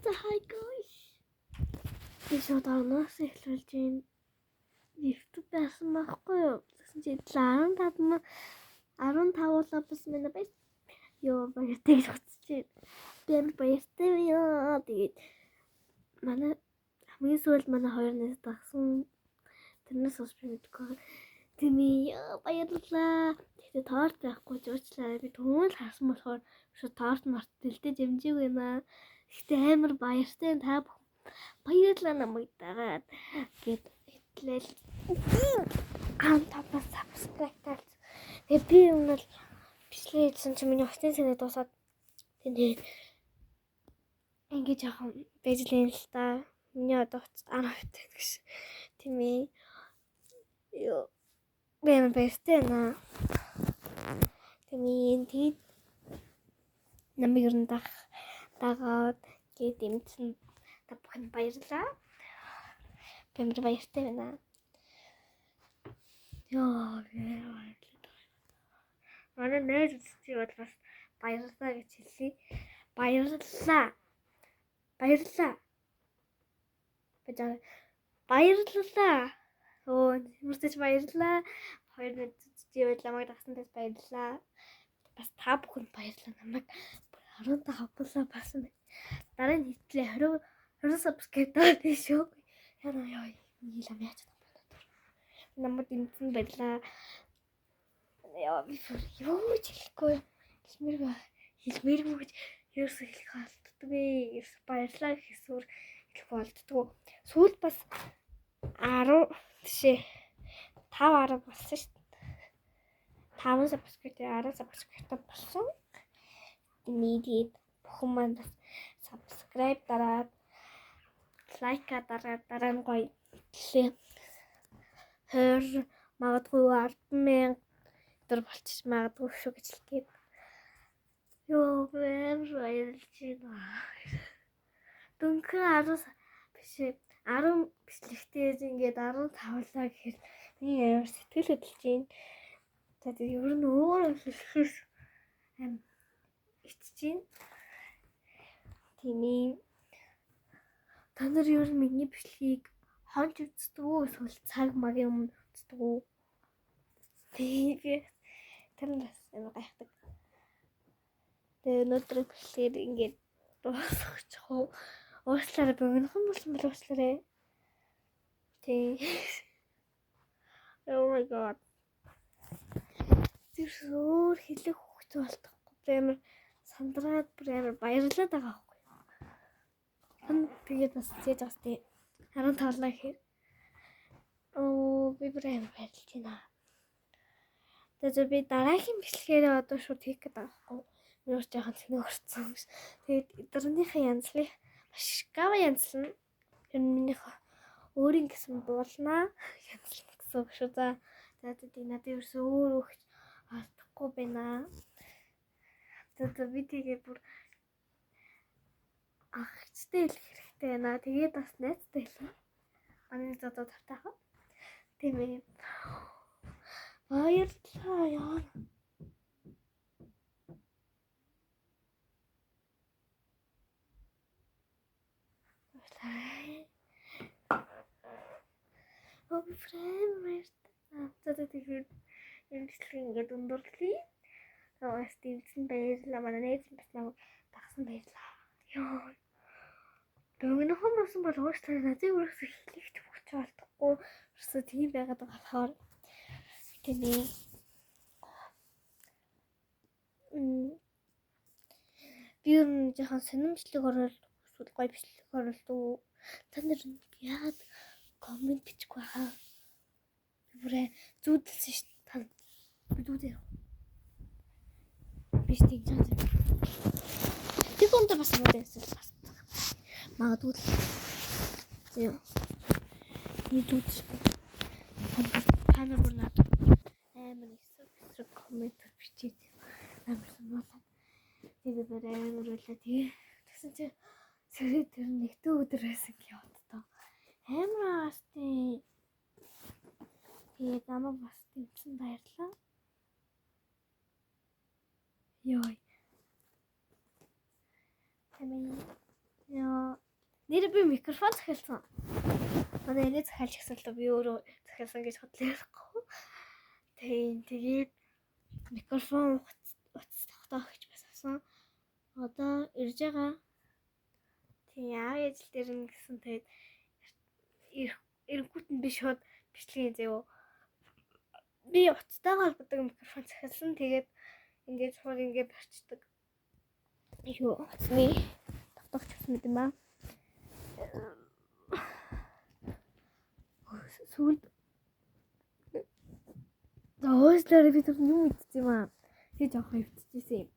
Hi guys. Би шоудаас эхлүүлж байна. YouTube байсан байхгүй юу? Тэгсэн чи 15 бас минь байс. Ёо баяртай гэж байна. Би баяртай яа. Тэгээд манай хамгийн сүүлд манай хоёр нэс тагсан. Тэрнээс бас би мэдгүй. Тэми баярлалаа. Тэгээд торт байхгүй ч уучлаарай. Би түүнэл харсан болохоор торт март дэлдэж амжиг байна. Гэтэ амар баяртай та баярлалаа намайг дагаад гээд итлэл антапас subscribe. Тэгээд би өнөр бичлээ хийсэн чи миний офтын санаа дуусаад тэгээд ингэж яхан бэжлэн л та. Миний одоо 10 гэж тийм ээ. Ёо. Бэн баяртай наа. Тэгээд намайг өрн дагаад гээд имцэн та бүхэн баярлалаа. Бэн баяртай байна. Ёо. Манай нэр чи бас баярлалаа гэж хэлье. Баярлалаа. Баярлалаа. Оо, мөрдөж баярлалаа. Хоёр нэг зүйл намайг дагсантайс баярлалаа. Бас та бүхэнд баярлалаа. Намайг 15 болоо басан байна. Дараа нь хийлээ 20 subscribe даа шүү. Яа нийлэм яаж чадах вэ? Намайг дэмжсэн баярлалаа. Яа юу ч хэлэхгүй. Хэлмээргүй ерөөсө хэлэх болтдгүй. Ерөөсө баярлалаа гэсүр хэлэх болтдгүй. Сүүлд бас 10 жишээ 5 10 болсон шүү дээ. 5 subscribe 10 subscribe болсон. Нийтэд бүхэн маань subscribe дараад лайк дараа нь гоё гэлээ. Магадгүй 10,000 өдөр болчих магадгүй шүү гэж хэлгээд. Ёо баярлж байна. Дүнхэн 10 бичлэгтээ ингээд 15лаа гэхээр би ямар сэтгэл хөдлөж байна. Тэгээд ер нь өөр хэлэхээс ичж байна. Тэмээ. Та нар ер нь миний бичлэгийг хонч үздэг үү? Эсвэл цаг магийн өмнө үздэг үү? Тэгээд тэр нас амар гайхдаг. Тэгээд өнөөдөр бичлэгээр ингээд дуусгачих уу? Уучлаарай би өнөсөн болсон бол уучлаарай. Oh my god. Тэр өөр хэлэх хөвч болтохгүй. Амар сандраад амар баярлаад байгаа байхгүй. Тэгээд бас зээж бас тий 15 лаа гэхээр. Би амар баярлж байна. Тэгээд би дараагийн бичлэгээр одоо шууд хийх гэдэг байхгүй. Юу ч яхан цэнэ өрцсөн. Тэгээд өдрийнхээ янзлах маш гава янзлна. Тэр минийх өөрийн гэсэн буулнаа янзлах гэсэн үг шүү за. Тэгээд надад ерөөсөө өөр өгч алдахгүй байна. Тэгээд би тэгээ бүр ахчтай хэлэх хэрэгтэй байна. Тэгээд бас найзтай хэлнэ. Манай зодоо тавтаах. Тийм ээ. Баярлалаа яа. Фреймрейт. Тэгээд энэ ингээд өндөрлөе. Бас дэмжсэн баярлалаа. Манай нээз бас намайг дагсан баярлалаа. Ёо. Дөнгөнөхөн болсон бол уучлаарай. Надад ерөөсөө хэлэх хүч алдахгүй. Ерөөсөө тийм байгаад байгаа болохоор тэмээ. Би ер нь жоохон сонирмжлог орол эсвэл гоё бичлэг оролдоо. Та нар яагаад коммент бичихгүй хаа? Бүрээ зүүдэлсэн шүү дээ. Та бидүүдээ. Биш тийм жаа. Тэг өндөр бас мод эсвэл бас магадгүй л. Яа. Нийтүүч. Та нар бүр надад амар эсрэг коммент бичиж амар сануулаа. Тэгээд амар үлээ тий. Тэгсэн чи сэрээ тэр нэгдүгээр өдөр байсан яваад. Амар астий. Тэгээд намайг бас дэмжсэн баярлалаа. Ёй. Тэмээ. Яа. Нэр би микрофон захиалсан. Манай энэ захиалж асуулаа би өөрөө захиалсан гэж бодлоо. Тэгээд микрофон утас тогтоох гэж бас авсан. Одоо ирж байгаа. Тийм яа ижил дээр нь гэсэн тэгээд эрэхгүйт нь би шууд бичлэгийн зэв. Би утастайгаа холбоодог микрофон захиалсан. Тэгээд ингээд шууд ингээд барьцдаг. Юу утасны тогтоогч юм байна. Сүүл Өөслөр би тэр юм мэдсэн юм аа. Тэг жоох хөвччихсэн юм.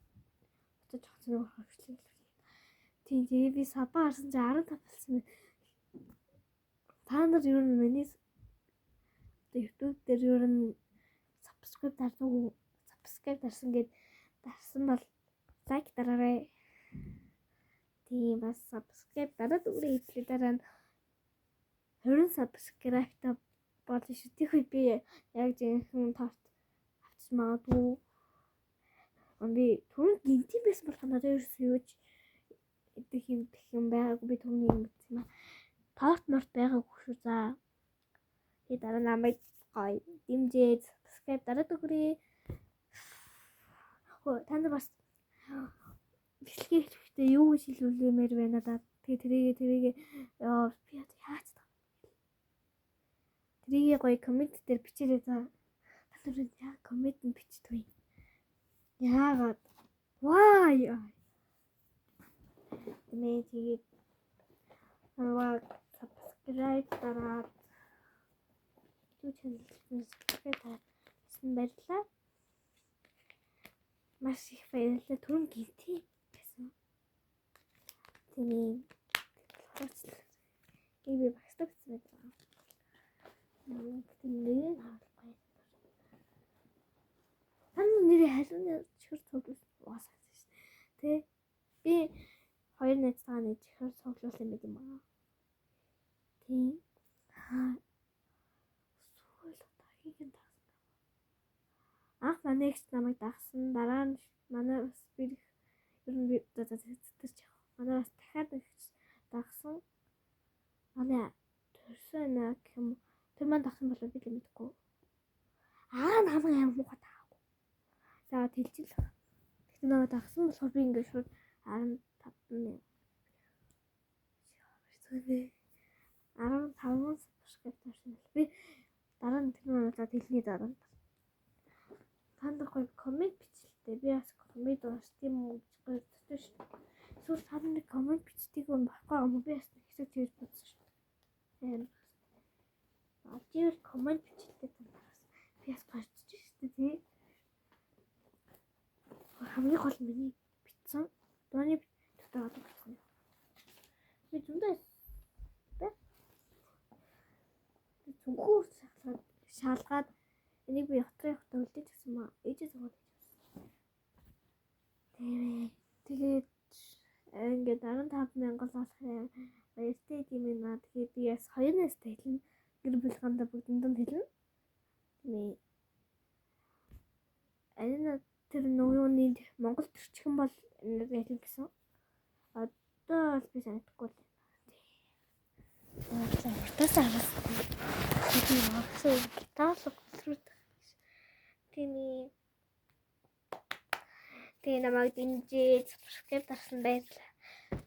Очиж жоох зөөр хөвчлээ. Тийм тэгээ би сапа харсан чи 15 болсон. Та нар юу миний YouTube дээр юу subscribe дарсан гэд дарсан бол лайк дараарай. Тийм бас subscribe дараад үрээ хэлээ дараа нь 20 subscribe та болно шүү. Тэгэхгүй би яг зөвхөн тарт авчих магадгүй. Би түрүү гинти байсан бол надад юу ч идэх юм байгаагүй. Би түрүүний юм гэсэн юм. Тарт морт байгаагүй шүү за. Би дараа намайг гой дэмжиж subscribe дараад өгөрэй. Танд бас бичлэгийн хэлбэртэй юу гэж хэлүүлмээр байна надад. Тэгээ тэрийг яа би яаж тэрийг гоё коммент дээр бичээрэй за. Та нар яа коммент бичдэг юм. Яагаад? Why? Тэмээ тэгээд subscribe дараад YouTube channel-ийг subscribe дарсан баярлалаа. Маш их баярлалаа. Түрэн гинти гэсэн. Тэмээ би багсдаг гэсэн байна. Нэрээ хаалгаа. Нэрээ халуун чихэр цуглуулсан уусаа шүү. Тэ би хоёр найзтайгаа чихэр цуглуулсан юм аа. Тийм. Сүүл отагийн дагсан. Анх манай ихч намайг дагсан. Дараа нь манай бас би ер нь би зэтэрч явах. Манай бас дахиад ихч дагсан. Манай төрсөн нэг юм. Тэр маань дагсан болоо би л мэдгүй. Намайг аим муухай таагүй. За тэлжил. Тэгтээ намайг дагсан болохоор би ингээд шууд 15 subscribe тарсан. Би дараа нь тэр маань хэлний дараа нь танд гоё коммент бичлээ. Би бас коммент уншдаг юм уу гэж гоё төтөш. Эсвэл таны коммент бичдэг юм баггүй юм би бас хэсэг чийж бодсон шүү. Ажил коммент бичлээ танаас. Би бас гарчиж шүү дээ. Хамгийн гол миний битсэн. Дооны дотоод битсэн. Би зөндөө зүгүүр шалгаад энийг би явахтаа үлдээж гисэн маа. Ээжээ зовоод тийм. Тэгээд ингээд 15,000 болох юм. Баяртай тийм ээ. Тэгээд би бас 2 настай хэлнэ. Гэр бүл гандаа бүгдэнд хэлнэ. Тийм. Арина тэр нууны Монгол төрчихөн бол энэ хэлнэ гэсэн. Одоо бол би санахгүй л байна. Тийм. Уртасаа харсан. Тийм магсаа гитаалог сүрд. Тийм. Тэгээ намайг дэмжиж subscribe дарсан баярлалаа.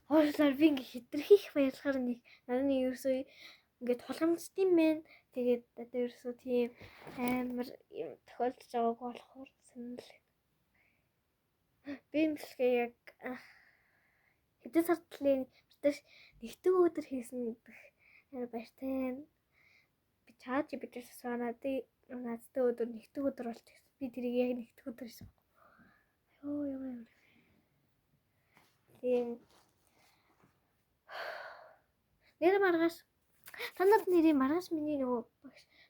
Хоошлоор би ингээ хитрхийх баярлахаар нэг надад ерөөсөө ингээ тулгамдсан юм байна. Тэгээд одоо ерөөсөө тийм амар юм тохиолдож байгааг болохоор санал. Би мэлхээ яг хэдэн сардлын нэгдүгээр өдөр хийсэн гэдэг яа баяртай. Би чаач бидээс санаад надтай өдөр нэгдүгээр өдөр болт. Би тэрийг яг нэгдүгээр өдөр хийсэн. Ёо. Тийм. Нэр маргаш. Танад нэрийн маргаш миний нөгөө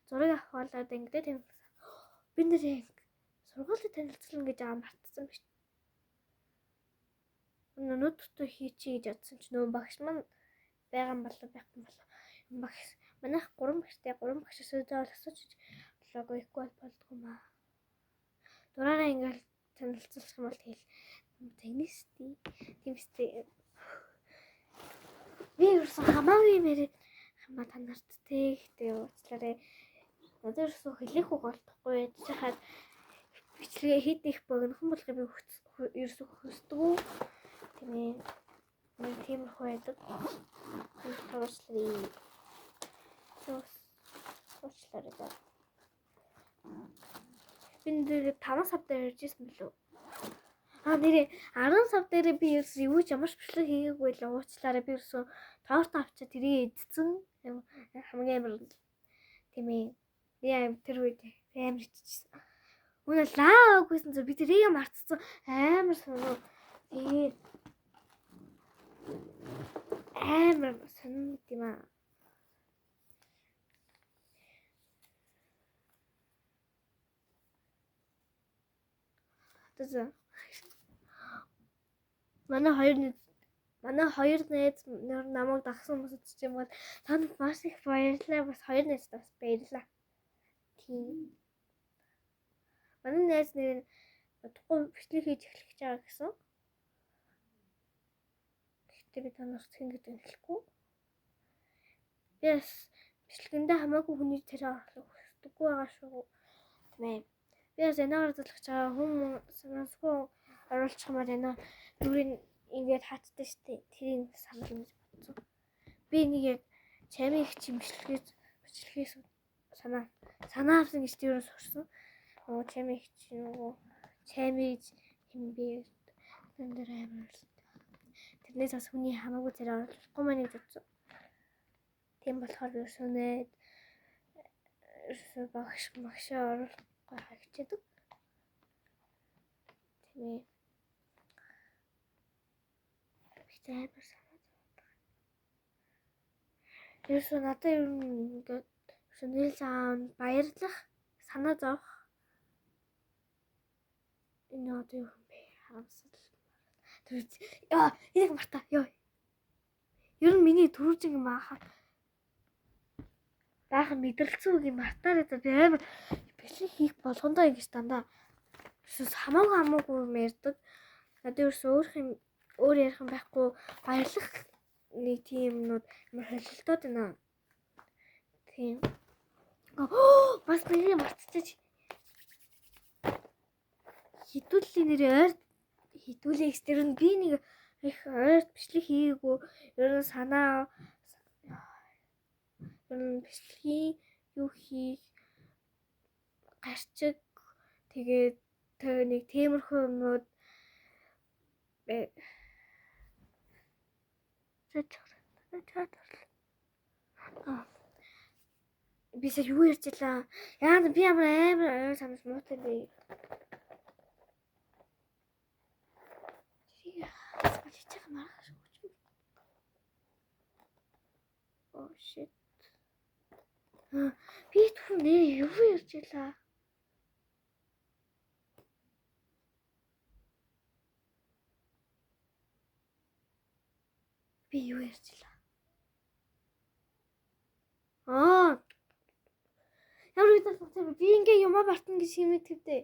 зураг авах болоод ингээд тийм. Би нэр сургуулийн танилцуулна гэж мартсан биш. Өнөөдөр хийчихье гэж бодсон ч нөгөө багш маань байгаа юм болоо байхгүй болоо. Багш манайх 3 багштай 3 багшаас өдөө асууж лого equal болдгоо маа. Дураараа ингээд танилцуулах юм бол тэгэл тэгнэстэй. Тиймстэй. Би ерөөсөө хамаагүй мэрэг хамаа та нарт те ихтэй уучлаарай. Надад ерөөсөө хэлэхгүй голдохгүй байж хаад бичлэгээ хэд их богинохон болгоо би ерөөсөө хөсдөггүй. Тийм нэг тиймэрхүү байдаг. Уучлаарай. Уучлаарай. Би 5 сар дээр иржсэн билүү? Нэрээ 10 сар дээр би ерөөсөө юу ч ямар ч бичлэг хийгээгүй л уучлаарай. Би ерөөсөө торт авчаа тэрийг эдсэн хамгийн амар тийм ээ. Би тэр үед амар иччихсэн. Үнэ лаагүйсэн зөв би тэрийг мартсан амар сонуу. Тэгээд амар сонуу юм аа. Тэзээ манай хоёр найз намайг дагсан хүмүүс ч юм бол танд маш их баярлалаа. Бас хоёр найз бас баярлалаа. Тийм. Манай найз нэр утгагүй бичлэг хийж эхлэх гэж байгаа гэсэн. Гэхдээ би танаас ингэж хэлэхгүй. Би бас бичлэгэндээ хамаагүй хүний тэр орлого хүсдэггүй байгаа шүү. Тийм ээ. Би бас энэгээр залгаж байгаа хүмүүс санаасгүй оруулчихмаар байна. Нүрийн ингээд хаацтай штэ. Тэрийг санал гэж бодсон. Би нэг яг чамийн их бичлэгээс санаа авсан гэж тэрөөс сурсан. Чамийн их нөгөө чамийн юм би тэр амар. Тэрнээс бас хүний хамаагүй тэр оруулахгүй маань гэж бодсон. Тийм болохоор ерөөсөө багш оруулахгүй хагчдаг. Тийм ээ. Амар санаа. Ерөөсөө надад ер нь ингээд нэлээд баярлах санаа зовх. Энэ одоо юу юм бэ? Харамсал. Энийг мартаа. Ер нь миний төрүүлжин юм аа. Баахан мэдрэлцүү юм мартаарай за би амар бичлэг хийх болгондоо ингэж дандаа хамаагүй юм ярьдаг. Надад ерөөсөө өөр ярих юм байхгүй баярлах нэг тийм юмнууд амар холилдоод байна. Тийм. Бас нэрээ мартчихаж. Хитүүллийн нэрээ ойр хитүүлээ гэхтэр нь би нэг их ойр бичлэг хийгээгүй. Ер нь санаа бичлэгийн юу хийх гарчиг тэгээд нэг темирхүү юмнууд би сая юу ярьж илаа? Яа би амар санаас муутай би. Oh shit. Би түр нэр юу ярьж илаа? Би юу ярьж илаа? Ямар үед тасчихсан би ингээ юмаа бартна гэж хэмээх твдээ.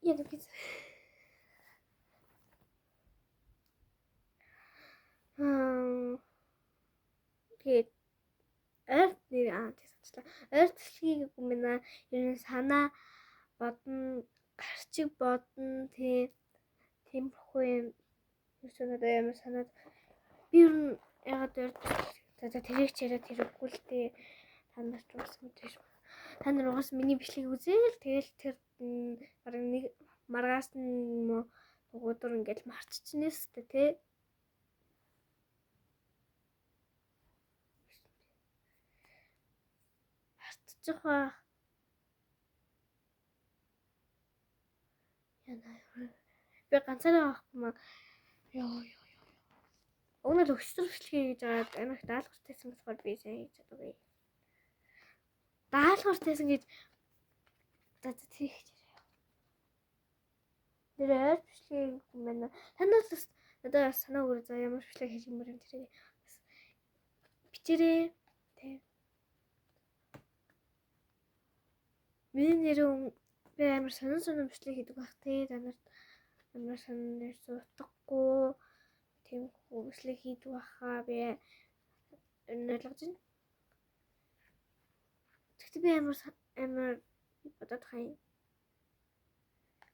Яг гэж. Тэгээд ойрт нэр тийсчлаа. Ойрт хэлхийг юмна ер нь санаа бодно, гарчиг бодно тиймэрхүү юм. Юусанаа ямар санаад би ер нь ягаад ойрт тэрийг чирээ тэрэггүй л дээ. Та нар ч бас мэдээж. Та нар угаас миний бичлэг үзээл тэгэл тэр бараг нэг маргаас нь өдөр ингээл марччихнээс тэ. Жохоо би ганцаараа авахгүй маа. Өнөө л өчтөр бичлэгээ хийж аваад амар их даалгавартайсан болохоор би сайн хийж чадаагүй. Даалгавартайсан гэж за тийх гэж. Тэр ойр бичлэгээ юм байна. Танаас бас надад санаа өгөө за ямар бичлэг хийж юмэр юм тэрийг бичээрэй. Тэ. Миний нэр би амар сонин бичлэг хийдэг байх те. Та нарт амар сонин нэрс утгагүй тийм хөвслийг хийдэг байхаа би ойлгож байна. Тэгтээ би амар бодоод хаяа.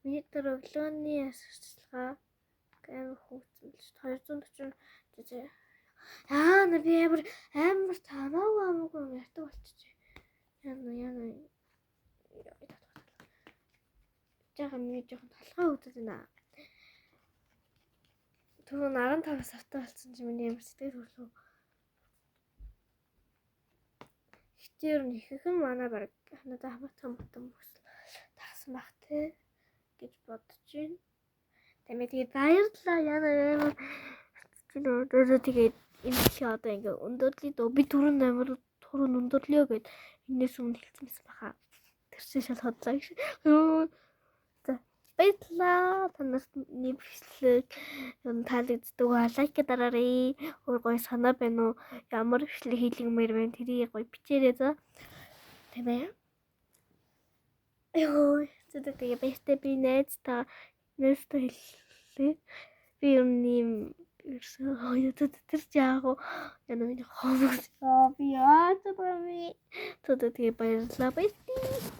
Миний дээр өглөөний асарчлага амар хөвцөлж 240 на би амар тамаагүй ярьдаг болчихжээ. Яна миний жоохон толгой өвдөж байна. Түрүү 15-аас автаа болсон чи миний амар сэтгэл хөдлөө. Хитээр нь ихэхэн манай баг надад хамаатан тагсан баг те гэж бодож байна. Тэгээд баярлалаа яна тэгээд энэ чи одоо ингээ өндөрлөе дөө би түрүүн амар туран өндөрлөё гэд энэс өмнө хэлчихсэн баха. Тэр чинь шалгадлаа гэж. За баярлалаа танарт нэвшлэг таалагддаг ба лайк дараарай. Өөр гоё санаа байна уу? Ямар бичлэг хийлгэмээр байна тэрийг гоё бичээрэй за. Тэмээ. Тэгээд баяртай би найзтай хэллээ. Би юм тэр жаах яна миний хомс би тэгээд баярлалаа баярлалаа.